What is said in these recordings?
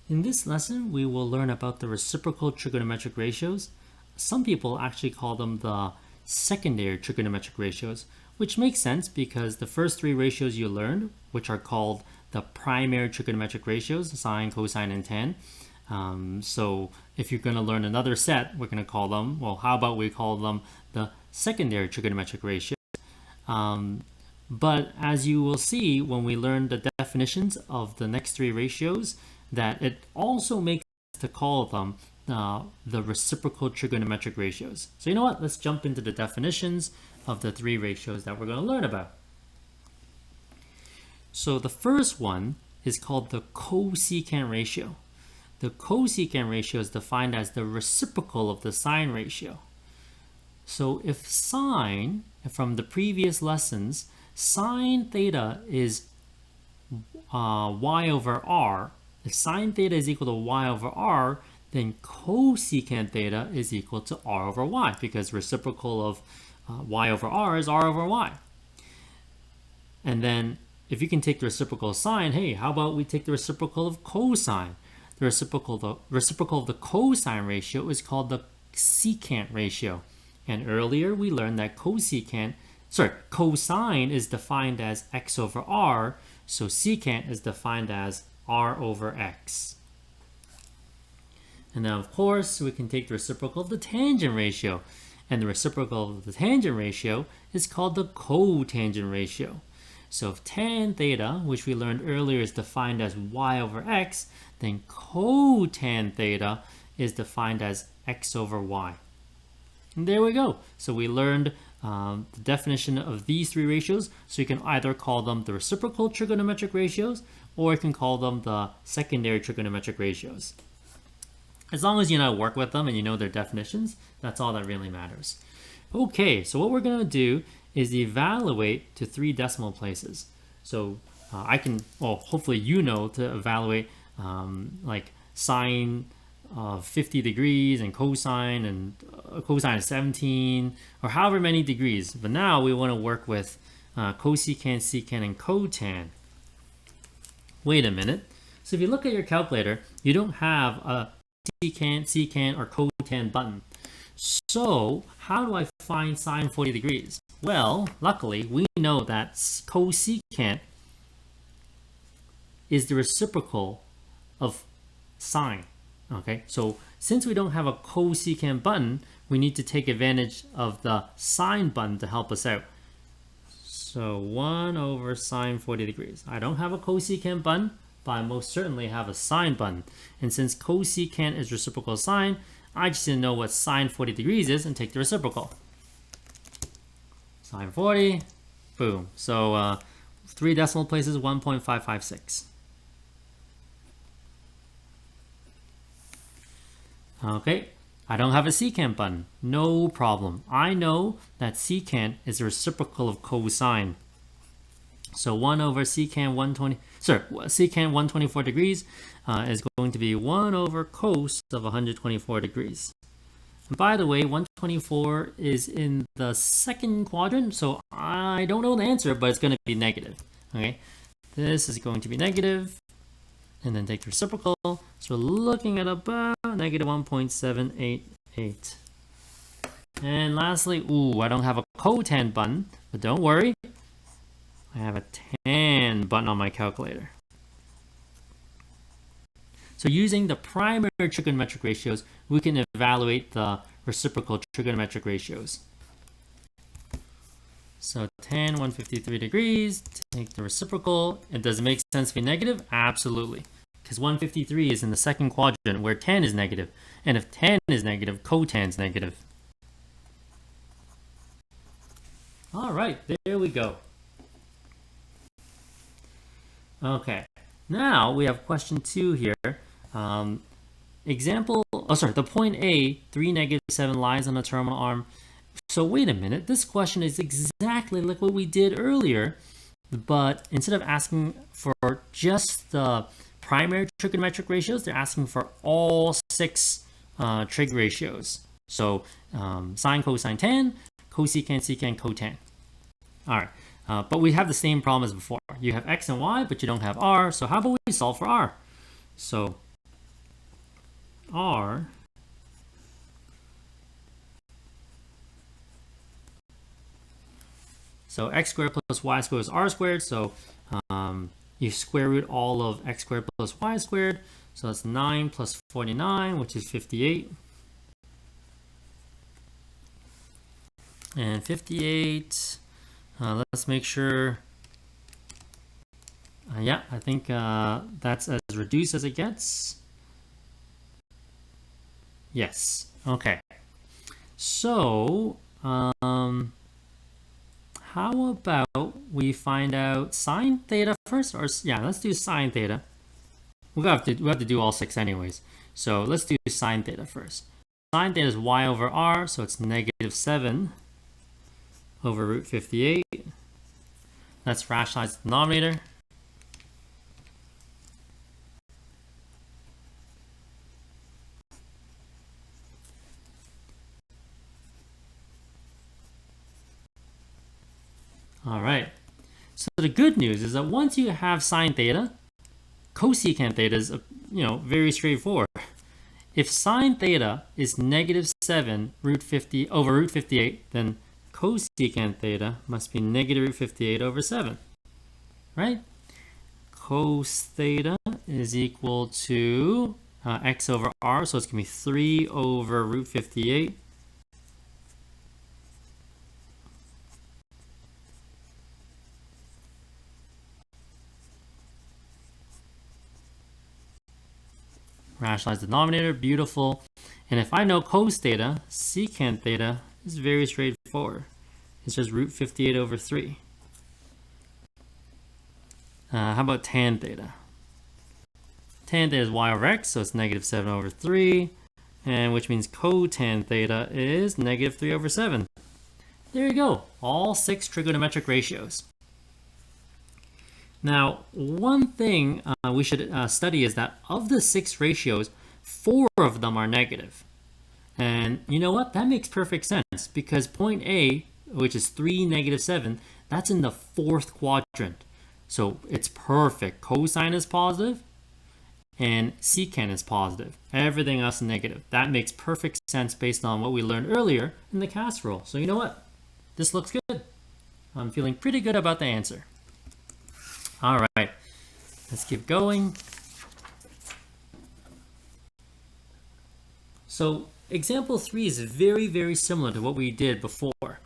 In this lesson, we will learn about the reciprocal trigonometric ratios. Some people actually call them the secondary trigonometric ratios, which makes sense because the first three ratios you learned, which are called the primary trigonometric ratios, sine, cosine, and tan. So if you're going to learn another set, we're going to call them, well, how about we call them the secondary trigonometric ratios? But as you will see when we learn the definitions of the next three ratios, that it also makes sense to call them the reciprocal trigonometric ratios. So you know what? Let's jump into the definitions of the three ratios that we're going to learn about. So the first one is called the cosecant ratio. The cosecant ratio is defined as the reciprocal of the sine ratio. So if sine, from the previous lessons, sine theta is y over r. If sine theta is equal to y over r, then cosecant theta is equal to r over y, because reciprocal of y over r is r over y. And then if you can take the reciprocal of sine, hey, how about we take the reciprocal of cosine? The reciprocal of the cosine ratio is called the secant ratio. And earlier we learned that cosine is defined as x over r, so secant is defined as r over x. And then of course we can take the reciprocal of the tangent ratio, and the reciprocal of the tangent ratio is called the cotangent ratio. So if tan theta, which we learned earlier, is defined as y over x, then cotan theta is defined as x over y. And there we go. So we learned the definition of these three ratios. So you can either call them the reciprocal trigonometric ratios, or you can call them the secondary trigonometric ratios. As long as you know how to work with them and you know their definitions, that's all that really matters. Okay, so what we're going to do is evaluate to 3 decimal places. So I can, well, hopefully you know to evaluate like sine of 50 degrees and cosine of 17, or however many degrees. But now we want to work with cosecant, secant, and cotan. Wait a minute. So if you look at your calculator, you don't have a secant, or cotan button. So how do I find sine 40 degrees? Well, luckily, we know that cosecant is the reciprocal of sine. Okay, so since we don't have a cosecant button, we need to take advantage of the sine button to help us out. So 1 over sine 40 degrees. I don't have a cosecant button, but I most certainly have a sine button. And since cosecant is reciprocal of sine, I just need to know what sine 40 degrees is and take the reciprocal. Sine 40, boom. So 3 decimal places, 1.556. Okay, I don't have a secant button. No problem. I know that secant is the reciprocal of cosine. So 1 over secant 124 degrees is going to be 1 over cos of 124 degrees. And by the way, 124 is in the second quadrant, so I don't know the answer, but it's going to be negative. Okay, this is going to be negative, and then take the reciprocal. So we're looking at about negative 1.788. And lastly, I don't have a cotan button, but don't worry. I have a tan button on my calculator. So using the primary trigonometric ratios, we can evaluate the reciprocal trigonometric ratios. So tan 153 degrees, take the reciprocal. And does it make sense to be negative? Absolutely. Because 153 is in the second quadrant where tan is negative. And if tan is negative, cotan is negative. All right, there we go. Okay, now we have question 2 here. The point A, 3 negative 7 lies on the terminal arm. So wait a minute, this question is exactly like what we did earlier, but instead of asking for just the primary trigonometric ratios, they're asking for all 6 trig ratios. So sine, cosine, tan, cosecant, secant, cotan. All right, but we have the same problem as before. You have x and y, but you don't have r, so how about we solve for r? So r. So x squared plus y squared is r squared. So you square root all of x squared plus y squared. So that's 9 plus 49, which is 58. And 58, let's make sure. Yeah, I think that's as reduced as it gets. Yes. Okay. So, how about we find out sine theta first? Or yeah, let's do sine theta. We have to do all 6 anyways. So let's do sine theta first. Sine theta is y over r, so it's negative 7 over root 58. Let's rationalize the denominator. All right. So the good news is that once you have sine theta, cosecant theta is very straightforward. If sine theta is negative 7 root 50 over root 58, then cosecant theta must be negative root 58 over 7, right? Cos theta is equal to x over r, so it's going to be 3 over root 58. Rationalize the denominator, beautiful. And if I know cos theta, secant theta is very straightforward. It's just root 58 over 3. How about tan theta? Tan theta is y over x, so it's negative 7 over 3, and which means cotan theta is negative 3 over 7. There you go, all 6 trigonometric ratios. Now, one thing we should study is that of the 6 ratios, 4 of them are negative. And you know what? That makes perfect sense because point A, which is 3, negative 7, that's in the 4th quadrant. So it's perfect. Cosine is positive and secant is positive. Everything else is negative. That makes perfect sense based on what we learned earlier in the cast rule. So you know what? This looks good. I'm feeling pretty good about the answer. All right, let's keep going. So example 3 is very, very similar to what we did before.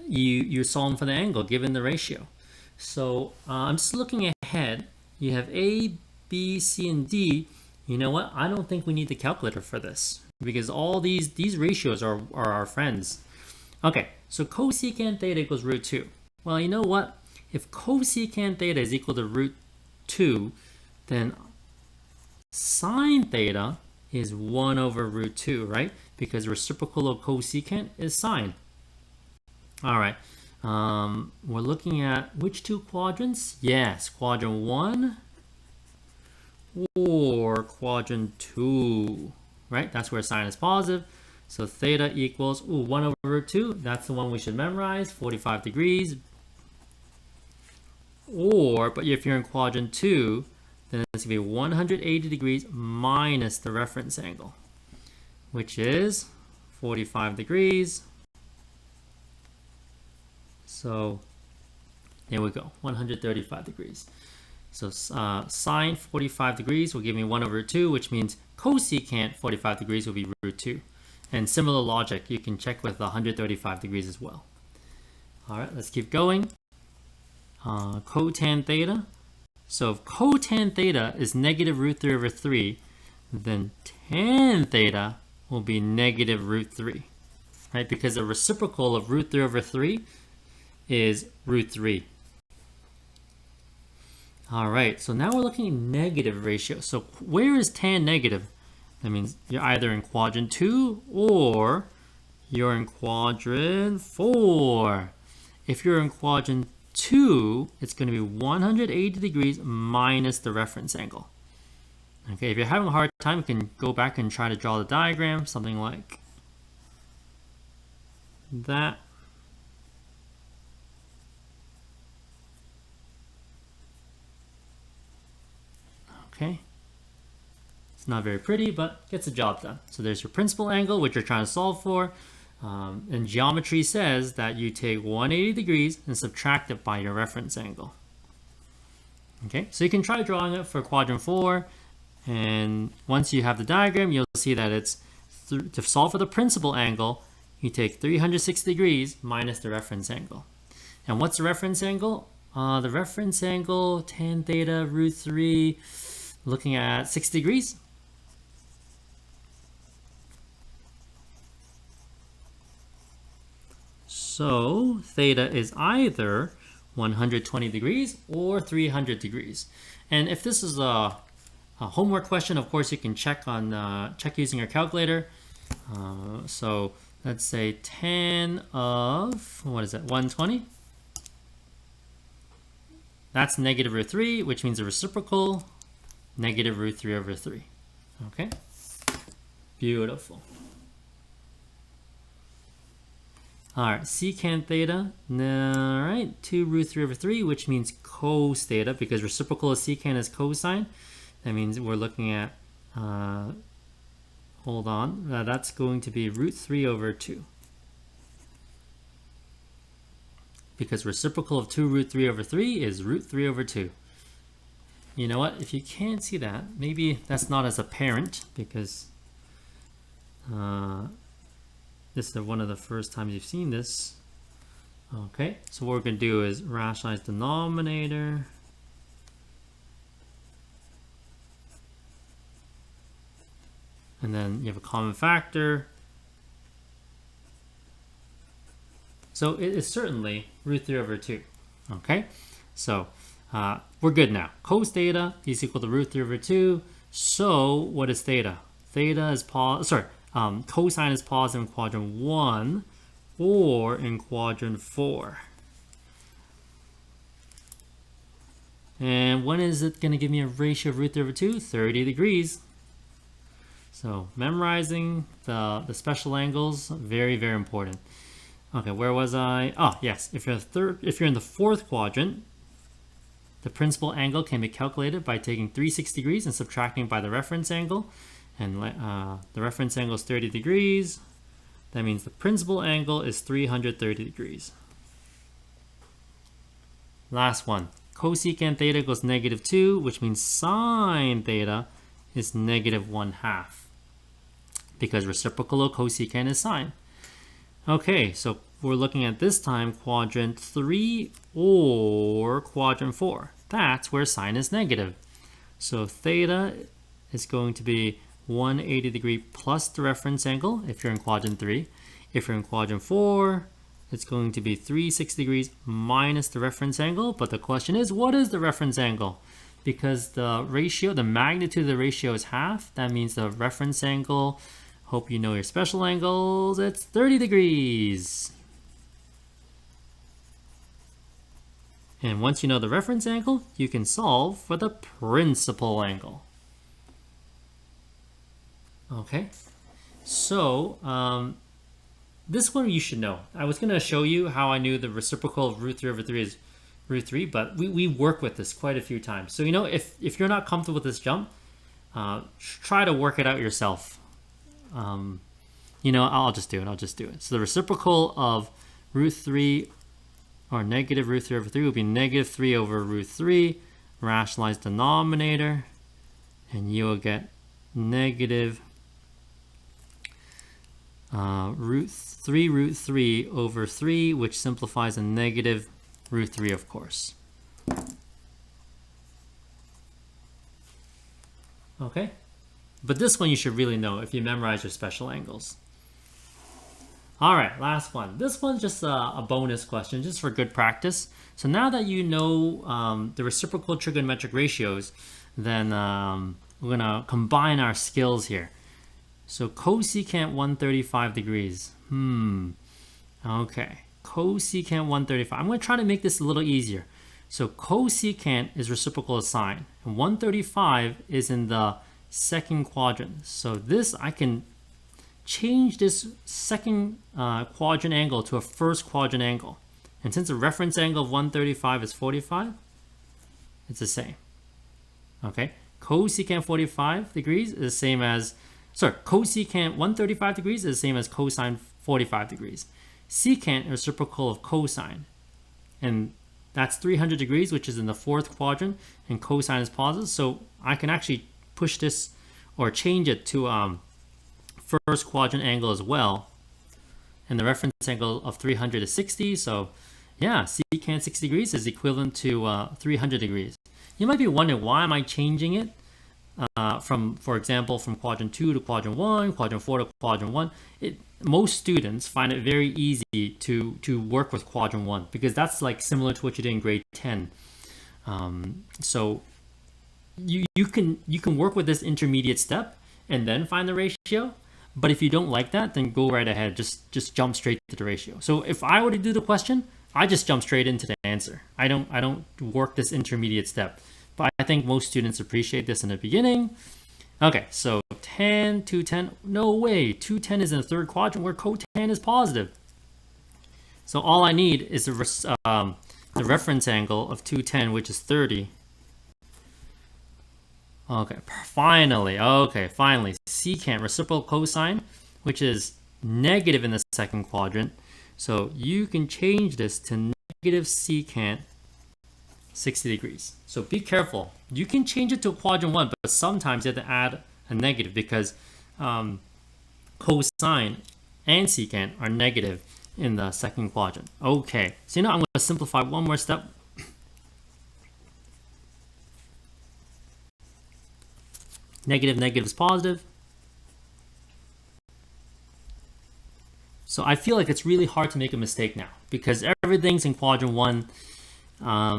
You're solving for the angle given the ratio. So I'm just looking ahead. You have A, B, C, and D. You know what? I don't think we need the calculator for this because all these ratios are our friends. Okay, so cosecant theta equals root 2. Well, you know what? If cosecant theta is equal to root 2, then sine theta is 1 over root 2, right? Because reciprocal of cosecant is sine. All right, we're looking at which 2 quadrants? Yes, quadrant 1 or quadrant 2, right? That's where sine is positive. So theta equals 1 over root 2. That's the one we should memorize, 45 degrees. But if you're in quadrant 2, then it's going to be 180 degrees minus the reference angle, which is 45 degrees. So there we go, 135 degrees. So sine 45 degrees will give me 1 over 2, which means cosecant 45 degrees will be root 2. And similar logic, you can check with 135 degrees as well. All right, let's keep going. Cotan theta. So if cotan theta is negative root 3 over 3, then tan theta will be negative root 3, right? Because the reciprocal of root 3 over 3 is root 3. All right, so now we're looking at negative ratio. So where is tan negative? That means you're either in quadrant 2 or you're in quadrant 4. If you're in quadrant 2, it's going to be 180 degrees minus the reference angle. Okay, if you're having a hard time, you can go back and try to draw the diagram, something like that. Okay, It's not very pretty, but gets the job done. So there's your principal angle, which you're trying to solve for. And geometry says that you take 180 degrees and subtract it by your reference angle. Okay, so you can try drawing it for quadrant 4. And once you have the diagram, you'll see that it's to solve for the principal angle, you take 360 degrees minus the reference angle. And what's the reference angle? The reference angle, tan theta root 3, looking at 60 degrees. So theta is either 120 degrees or 300 degrees. And if this is a homework question, of course, you can check using your calculator. So let's say tan of, what is that, 120? That's negative root 3, which means the reciprocal, negative root 3 over 3. Okay? Beautiful. All right, secant theta, all right, 2 root 3 over 3, which means cos theta, because reciprocal of secant is cosine. That means we're looking at, hold on, that's going to be root 3 over 2. Because reciprocal of 2 root 3 over 3 is root 3 over 2. You know what, if you can't see that, maybe that's not as apparent, because this is one of the first times you've seen this. Okay, so what we're going to do is rationalize denominator. And then you have a common factor. So it is certainly root 3 over 2. Okay, so we're good now. Cos theta is equal to root 3 over 2. So what is theta? Theta is cosine is positive in quadrant 1 or in quadrant 4. And when is it going to give me a ratio of root 3 over 2? 30 degrees. So memorizing the special angles, very, very important. Okay, where was I? Oh, yes. If you're in the fourth quadrant, the principal angle can be calculated by taking 360 degrees and subtracting by the reference angle. And the reference angle is 30 degrees. That means the principal angle is 330 degrees. Last one. Cosecant theta equals negative 2, which means sine theta is negative 1/2. Because reciprocal of cosecant is sine. Okay, so we're looking at this time quadrant 3 or quadrant 4. That's where sine is negative. So theta is going to be 180 degree plus the reference angle if you're in quadrant 3. If you're in quadrant 4, it's going to be 360 degrees minus the reference angle. But the question is, what is the reference angle? Because the magnitude of the ratio is half. That means the reference angle, hope you know your special angles, it's 30 degrees. And once you know the reference angle, you can solve for the principal angle. Okay, so this one you should know. I was going to show you how I knew the reciprocal of root 3 over 3 is root 3, but we work with this quite a few times. So, you know, if you're not comfortable with this jump, try to work it out yourself. You know, I'll just do it. So the reciprocal of root 3 or negative root 3 over 3 will be negative 3 over root 3. Rationalize denominator, and you will get negative root 3 over 3, which simplifies a negative root 3, of course. Okay, but this one you should really know if you memorize your special angles. All right, last one. This one's just a bonus question, just for good practice. So now that you know the reciprocal trigonometric ratios, then we're gonna combine our skills here. So cosecant 135 degrees. Okay, cosecant 135. I'm gonna try to make this a little easier. So cosecant is reciprocal of sine, and 135 is in the second quadrant. So this, I can change this second quadrant angle to a first quadrant angle. And since the reference angle of 135 is 45, it's the same. Okay, cosecant 45 degrees is the same as, cosecant 135 degrees is the same as cosine 45 degrees. Secant is reciprocal of cosine, and that's 300 degrees, which is in the fourth quadrant, and cosine is positive, so I can actually push this or change it to first quadrant angle as well, and the reference angle of 300 is 60, so yeah, secant 60 degrees is equivalent to 300 degrees. You might be wondering, why am I changing it for example, from quadrant 2 to quadrant 1, quadrant 4 to quadrant 1. Most students find it very easy to work with quadrant 1 because that's like similar to what you did in grade 10. So you can work with this intermediate step and then find the ratio. But if you don't like that, then go right ahead. Just jump straight to the ratio. So if I were to do the question, I just jump straight into the answer. I don't work this intermediate step. But I think most students appreciate this in the beginning. Okay, so tan 210, no way. 210 is in the third quadrant where cotan is positive. So all I need is the reference angle of 210, which is 30. Okay, finally. Secant, reciprocal cosine, which is negative in the second quadrant. So you can change this to negative secant 60 degrees. So be careful. You can change it to quadrant 1, but sometimes you have to add a negative because cosine and secant are negative in the second quadrant. Okay, so I'm going to simplify one more step. Negative is positive. So I feel like it's really hard to make a mistake now because everything's in quadrant 1.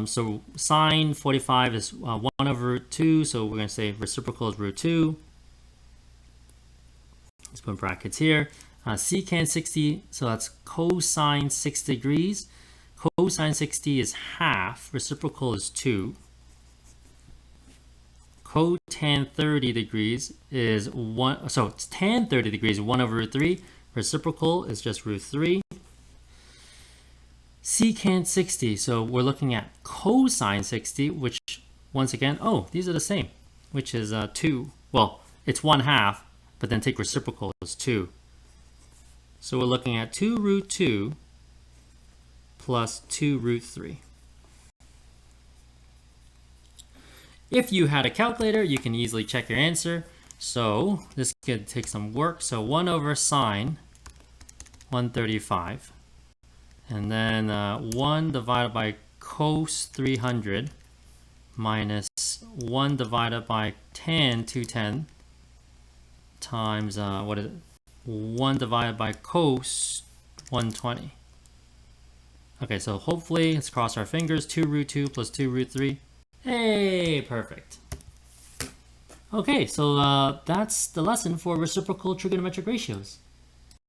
So sine 45 is 1 over root 2. So we're going to say reciprocal is root 2. Let's put brackets here. Secant 60, so that's cosine 60 degrees. Cosine 60 is half. Reciprocal is 2. Cotan 30 degrees is 1. So it's tan 30 degrees, 1 over root 3. Reciprocal is just root 3. Secant 60, so we're looking at cosine 60, which once again, these are the same, which is 2. Well, it's 1/2, but then take reciprocal is 2. So we're looking at 2 root 2 plus 2 root 3. If you had a calculator, you can easily check your answer. So this could take some work. So 1 over sine 135. And then 1 divided by cos 300 minus 1 divided by tan 210 times, 1 divided by cos 120. Okay, so hopefully, let's cross our fingers, 2 root 2 plus 2 root 3. Hey, perfect. Okay, so that's the lesson for reciprocal trigonometric ratios.